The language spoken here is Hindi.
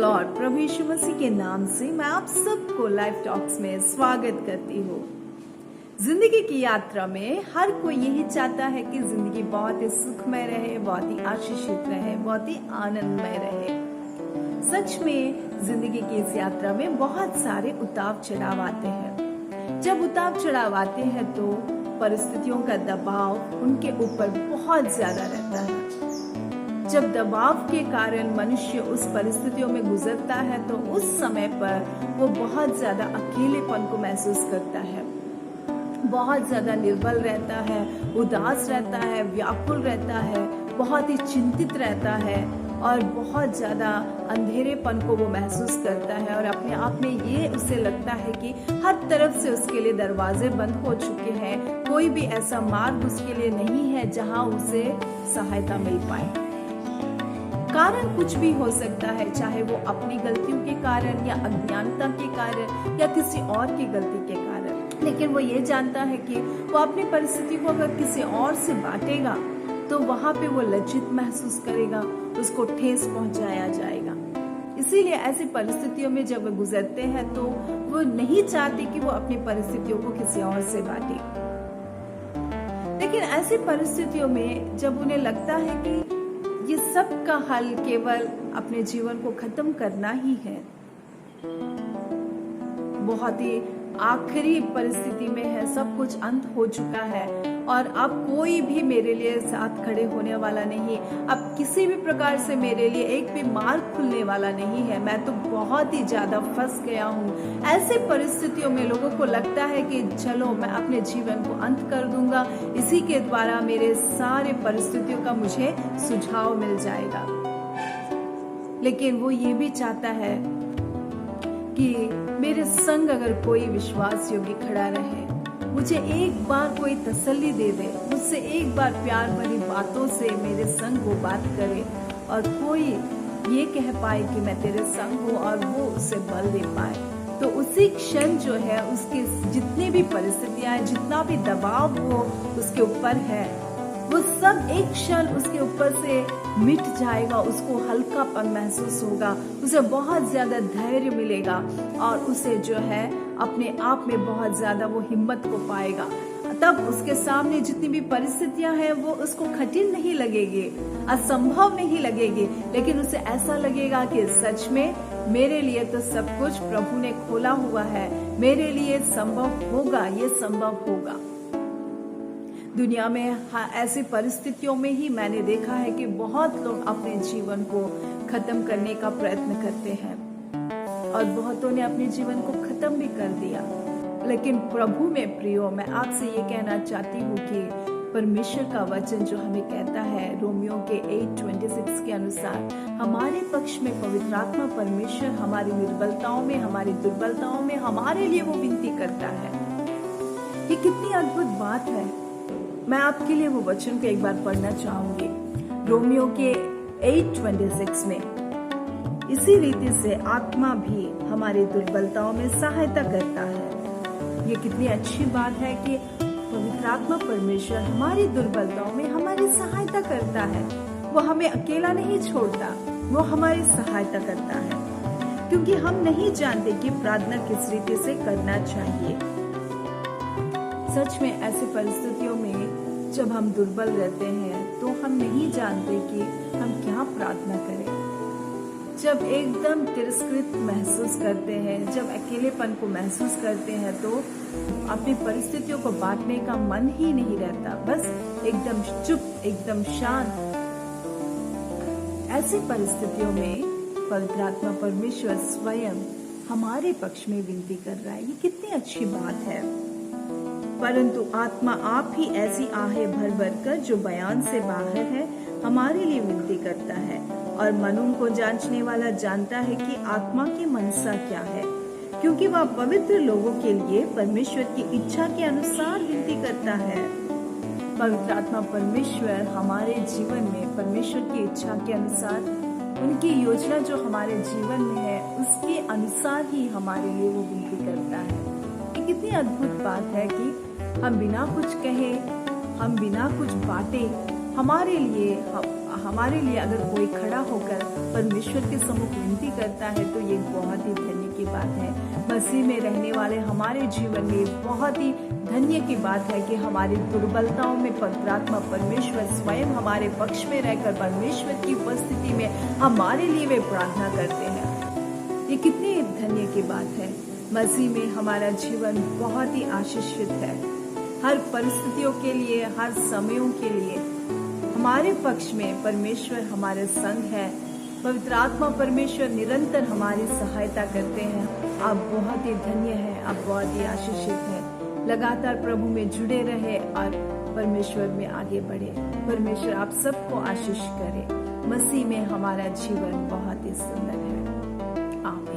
लॉर्ड। प्रभु यीशु मसीह के नाम से मैं आप सबको लाइफ टॉक्स में स्वागत करती हूँ। जिंदगी की यात्रा में हर कोई यही चाहता है कि जिंदगी बहुत ही सुखमय रहे, बहुत ही आशीषित रहे, बहुत ही आनंदमय रहे। सच में जिंदगी की इस यात्रा में बहुत सारे उतार चढ़ाव आते हैं। जब उतार चढ़ाव आते हैं तो परिस्थितियों का दबाव उनके ऊपर बहुत ज्यादा रहता है। जब दबाव के कारण मनुष्य उस परिस्थितियों में गुजरता है तो उस समय पर वो बहुत ज्यादा अकेलेपन को महसूस करता है, बहुत ज्यादा निर्बल रहता है, उदास रहता है, व्याकुल रहता है, बहुत ही चिंतित रहता है और बहुत ज्यादा अंधेरेपन को वो महसूस करता है। और अपने आप में ये उसे लगता है कि हर तरफ से उसके लिए दरवाजे बंद हो चुके हैं, कोई भी ऐसा मार्ग उसके लिए नहीं है जहां उसे सहायता मिल पाए। कारण कुछ भी हो सकता है, चाहे वो अपनी गलतियों के कारण या अज्ञानता के कारण या किसी और की गलती के कारण, लेकिन वो ये जानता है कि वो अपनी परिस्थिति को अगर किसी और से बांटेगा तो वहां पे वो लज्जित महसूस करेगा, उसको ठेस पहुंचाया जाएगा। इसीलिए ऐसी परिस्थितियों में जब वो गुजरते हैं तो वो नहीं चाहते कि वो अपनी परिस्थितियों को किसी और से बांटे। लेकिन ऐसी परिस्थितियों में जब उन्हें लगता है कि ये सब का हल केवल अपने जीवन को खत्म करना ही है, बहुत ही आखिरी परिस्थिति में है, सब कुछ अंत हो चुका है और अब कोई भी मेरे लिए साथ खड़े होने वाला नहीं, अब किसी भी प्रकार से मेरे लिए एक भी मार्ग खुलने वाला नहीं है, मैं तो बहुत ही ज्यादा फंस गया हूँ। ऐसे परिस्थितियों में लोगों को लगता है कि चलो मैं अपने जीवन को अंत कर दूंगा, इसी के द्वारा मेरे सारे परिस्थितियों का मुझे सुझाव मिल जाएगा। लेकिन वो ये भी चाहता है कि मेरे संग अगर कोई विश्वास योग्य खड़ा रहे, मुझे एक बार कोई तसल्ली दे दे, मुझसे एक बार प्यार भरी बातों से मेरे संग वो बात करे और कोई ये कह पाए कि मैं तेरे संग हूँ और वो उसे बल दे पाए, तो उसी क्षण जो है उसके जितनी भी परिस्थितियां, जितना भी दबाव वो उसके ऊपर है, वो सब एक क्षण उसके ऊपर से मिट जाएगा। उसको हल्कापन महसूस होगा, उसे बहुत ज्यादा धैर्य मिलेगा और उसे जो है अपने आप में बहुत ज्यादा वो हिम्मत को पाएगा। तब उसके सामने जितनी भी परिस्थितियां हैं वो उसको कठिन नहीं लगेगी, असंभव नहीं लगेगी, लेकिन उसे ऐसा लगेगा कि सच में मेरे लिए तो सब कुछ प्रभु ने खोला हुआ है, मेरे लिए संभव होगा, ये संभव होगा। दुनिया में ऐसी परिस्थितियों में ही मैंने देखा है कि बहुत लोग अपने जीवन को खत्म करने का प्रयत्न करते हैं और बहुतों ने अपने जीवन को खत्म भी कर दिया। लेकिन प्रभु में प्रियो, मैं आपसे ये कहना चाहती हूँ कि परमेश्वर का वचन जो हमें कहता है रोमियो के 8:26 के अनुसार, हमारे पक्ष में पवित्र आत्मा परमेश्वर हमारी निर्बलताओं में, हमारी दुर्बलताओं में हमारे लिए वो विनती करता है। ये कितनी अद्भुत बात है। मैं आपके लिए वो वचन को एक बार पढ़ना चाहूंगी। रोमियो के 8:26 में, इसी रीति से आत्मा भी हमारी दुर्बलताओं में सहायता करता है। ये कितनी अच्छी बात है कि पवित्र आत्मा परमेश्वर हमारी दुर्बलताओं में हमारी सहायता करता है। वो हमें अकेला नहीं छोड़ता, वो हमारी सहायता करता है, क्योंकि हम नहीं जानते कि प्रार्थना किस रीति से करना चाहिए। सच में ऐसी परिस्थितियों में जब हम दुर्बल रहते हैं तो हम नहीं जानते कि हम क्या प्रार्थना करें। जब एकदम तिरस्कृत महसूस करते हैं, जब अकेलेपन को महसूस करते हैं तो अपनी परिस्थितियों को बांटने का मन ही नहीं रहता, बस एकदम चुप, एकदम शांत। ऐसी परिस्थितियों में पवित्र आत्मा परमेश्वर स्वयं हमारे पक्ष में विनती कर रहा है। ये कितनी अच्छी बात है। परंतु आत्मा आप ही ऐसी आहें भर भर कर जो बयान से बाहर है हमारे लिए विनती करता है, और मनों को जांचने वाला जानता है कि आत्मा की मनसा क्या है, क्योंकि वह पवित्र लोगों के लिए परमेश्वर की इच्छा के अनुसार विनती करता है। पवित्र आत्मा परमेश्वर हमारे जीवन में परमेश्वर की इच्छा के अनुसार, उनकी योजना जो हमारे जीवन में है उसके अनुसार ही हमारे लिए वो विनती करता है। ये कितनी अद्भुत बात है कि हम बिना कुछ कहे, हम बिना कुछ बांटे, हमारे लिए हमारे लिए अगर कोई खड़ा होकर परमेश्वर के सम्मुख विनती करता है तो ये बहुत ही धन्य की बात है। मसीह में रहने वाले हमारे जीवन में बहुत ही धन्य की बात है कि हमारी दुर्बलताओं में पवित्र आत्मा परमेश्वर स्वयं हमारे पक्ष में रहकर परमेश्वर की उपस्थिति में हमारे लिए वे प्रार्थना करते हैं। ये कितनी धन्य की बात है। मसीह में हमारा जीवन बहुत ही आशीषित है। हर परिस्थितियों के लिए, हर समयों के लिए हमारे पक्ष में परमेश्वर हमारे संग है। पवित्र आत्मा परमेश्वर निरंतर हमारी सहायता करते हैं। आप बहुत ही धन्य हैं, आप बहुत ही आशीषित हैं। लगातार प्रभु में जुड़े रहे और परमेश्वर में आगे बढ़े। परमेश्वर आप सबको आशीष करे। मसीह में हमारा जीवन बहुत ही सुंदर है। आमीन।